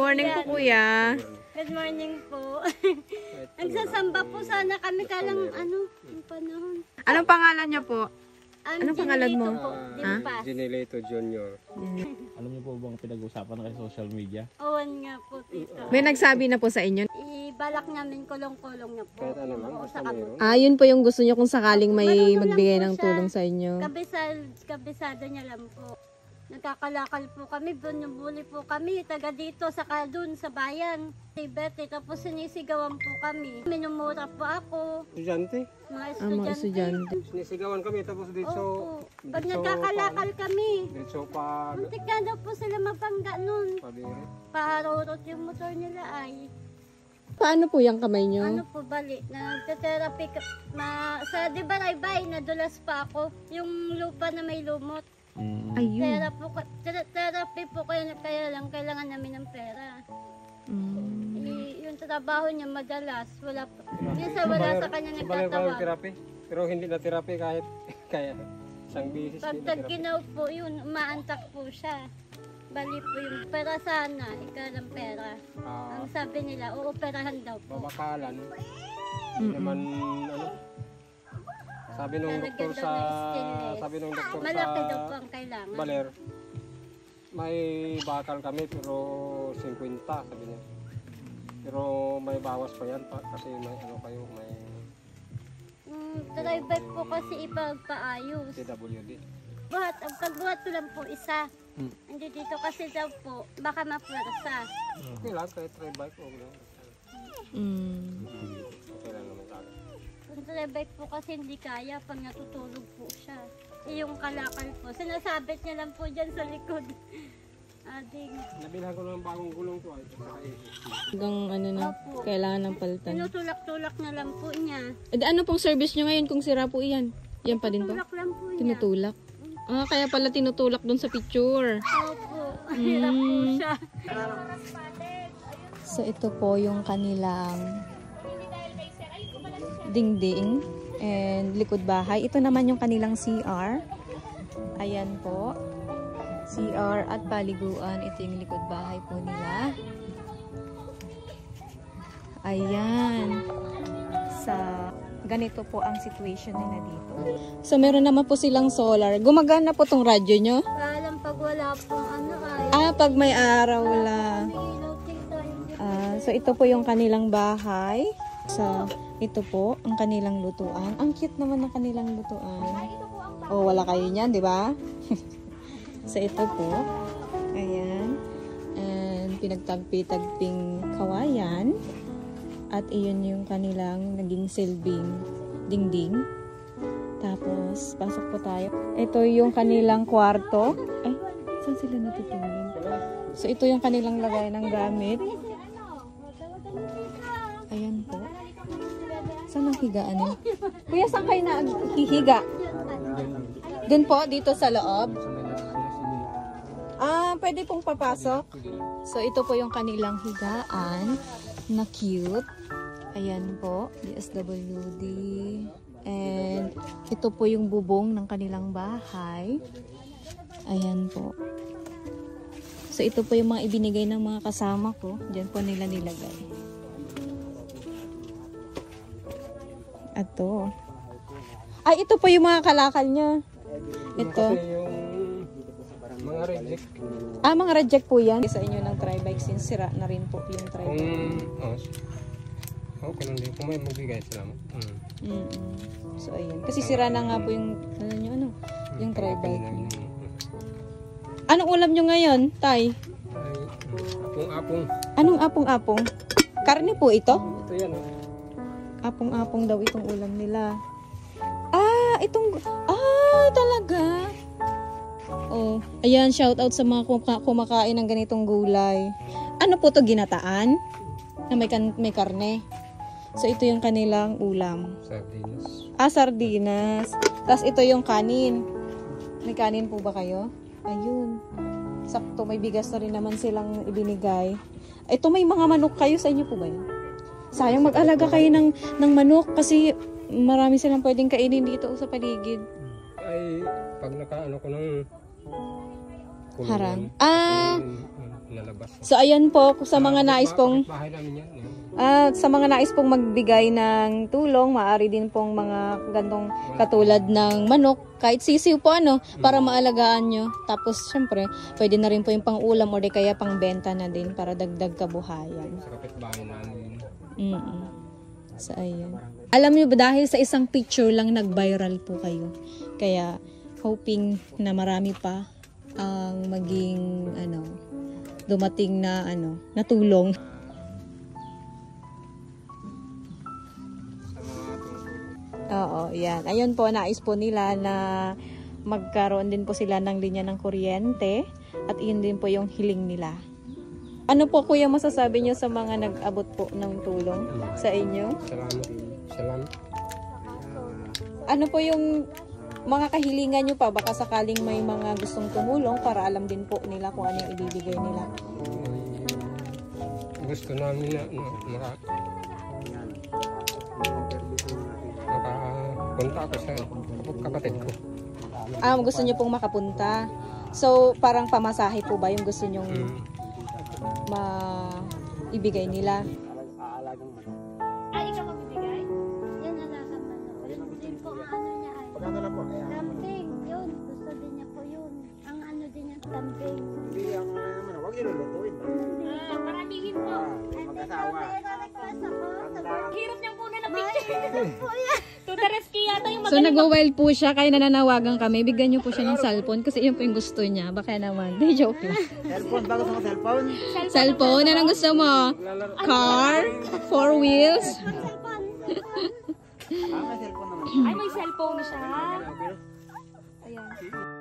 morning po, kuya. Good morning po. Nagsasamba po sana kami kalang yung panahon. Anong pangalan niyo po? Anong pangalan mo? Ginelito Junior. Alam niyo po bang pinag-usapan na kay social media? Owan nga po, tito. May nagsabi na po sa inyo? Ibalak namin kulong-kulong na po. Kahit ano lang, basta mayroon. Yun po yung gusto niyo kung sakaling may magbigay ng tulong sa inyo. Kabisado niya lang po. Nagkakalakal po kami, bunubuli po kami, taga dito, saka dun sa bayan. Si Betty, tapos sinisigawan po kami. Minumura po ako. Estudyante? Mga Mga estudyante. Sinisigawan kami tapos dito. Opo. Pag nagkakalakal kami, Dito pag... muntik na daw po sila mapangga nun. Pabiri. Paharurot yung motor nila ay. Paano po yung kamay niyo? Ano po bali, nagte-therapy sa di ba Raybay, nadulas pa ako. Yung lupa na may lumot. Ayun. Therapy po kaya lang kailangan namin ng pera. Yung trabaho niya madalas, wala pa. Minsan wala sa kanya nagtatawag. Therapy. Pero hindi na therapy kahit kaya isang bisis. Pag tagkinaw po yun, umaantak po siya. Bali po yung pera sana, ikaw ng pera. Ang sabi nila, uoperahan daw po. Babakalan. Naman sabi nung doktor Malaki daw po ang kailangan. Baler, may bakal kami pero 50 sabi niya. Pero may bawas pa yan kasi may kayo, may Drive po kasi ipagpaayos. TWD. Ang pagbuhat ko lang po isa. Hindi dito kasi daw po, baka mapwersa. Okay lang, kahit try bike o gano'n. Okay lang naman kagad. Kung bike po kasi hindi kaya pag natutulog po siya. Yung kalakal po, sinasabit niya lang po dyan sa likod. Ading. Nabilhan ko ng bagong gulong to ay. Hanggang kailangan ng palitan. Tinutulak-tulak na lang po niya. Ano pong service nyo ngayon kung sira po iyan? Yan pa din po? Tulak lang po niya. Tinutulak? Kaya pala tinutulak dun sa picture. Opo, hirap po siya. So ito po yung kanilang dingding and likod bahay. Ito naman yung kanilang CR. Ayan po. CR at paliguan. Ito yung likod bahay po nila. Ayan. Sa ganito po ang situation nila dito. So meron naman po silang solar. Gumagana po tong radyo nyo? Alam pag wala pong ay. Pag may araw lang. So ito po yung kanilang bahay. So ito po ang kanilang lutuan. Ang cute naman ng kanilang lutuan. Wala kayo niyan, di ba? So ito po. Ayan. And pinagtagpi-tagping kawayan. At iyon yung kanilang naging silbing dingding. Tapos pasok po tayo. Ito yung kanilang kwarto. Ay, saan sila natutulog? So ito yung kanilang lagay ng gamit. Ayan po. Saan ang higaan niyo? Kuya, saan kayo na hihiga? Doon po, dito sa loob? Pwede pong papasok. So, ito po yung kanilang higaan na cute. Ayan po, DSWD. And ito po yung bubong ng kanilang bahay. Ayan po. So, ito po yung mga ibinigay ng mga kasama ko. Diyan po nila nilagay. Ato. Ay, ito po yung mga kalakal niya. Ito. Mga reject. Mga reject po yan. Sa inyo ng tri-bike since sira na rin po yung tri-bike. Okay lang din. Kung may magbigay, salamat. So, ayun. Kasi sira na nga po yung, yung tri-bike niyo. Anong ulam nyo ngayon, Tay? Apong-apong. Anong apong-apong? Karne po ito? Ito yan. Apong-apong daw itong ulam nila. Talaga? Ayan, shout out sa mga kumakain ng ganitong gulay. Ano po to, ginataan? Na may karne. So, ito yung kanilang ulam. Sardinas. Sardinas. Tapos, ito yung kanin. May kanin po ba kayo? Ayun. Sakto, may bigas na rin naman silang ibinigay. Ito, may mga manok kayo. Sa inyo po ba yun? Sayang mag-alaga kayo ng manok kasi marami silang pwedeng kainin dito sa paligid. Ay, pag nakaano ko ng harang. Nalabas. So ayan po sa mga nais pong Bahay namin yan. sa mga nais pong magbigay ng tulong, maaari din pong mga gantong katulad ng manok, kahit sisiw po para maalagaan nyo. Tapos syempre, pwede na rin po yung pang-ulam o di kaya pang-benta na din para dagdag kabuhayan. Sa kapitbahay namin. So ayan. Alam niyo ba, dahil sa isang picture lang nag-viral po kayo. Kaya hoping na marami pa ang maging dumating na natulong. Oo, yan. Ayun po, nais po nila na magkaroon din po sila ng linya ng kuryente at iyon din po yung hiling nila. Ano po kuya masasabi niyo sa mga nag-abot po ng tulong sa inyo? Salamat. Ano po yung mga kahilingan nyo pa? Baka sakaling may mga gustong tumulong para alam din po nila kung ano yung ibibigay nila. Gusto namin na makapunta ako sa kapatid ko. Gusto nyo pong makapunta. So, parang pamasahe po ba yung gusto nyong maibigay nila? Ay, ikaw magbibigay? Yan na lang ang manok. Yun din po ang ano niya ay. Camping. Yun. Gusto din niya po yun. Ang ano din niya, camping. Hindi ang huwag nilulutuin. Maramihin po. Mag-asawa. Hirap niyang kunin na picture. Po yan. To the rescue yata yung So, nag-wild po siya, kaya nananawagan kami. Bigyan nyo po siya ng cellphone kasi yun po yung gusto niya. Baka naman. Di, joke lang. Cellphone, bago sa cellphone. Cellphone? Anong gusto mo? Car? 4 wheels? May cellphone naman. Ay, may cellphone siya. Ayan.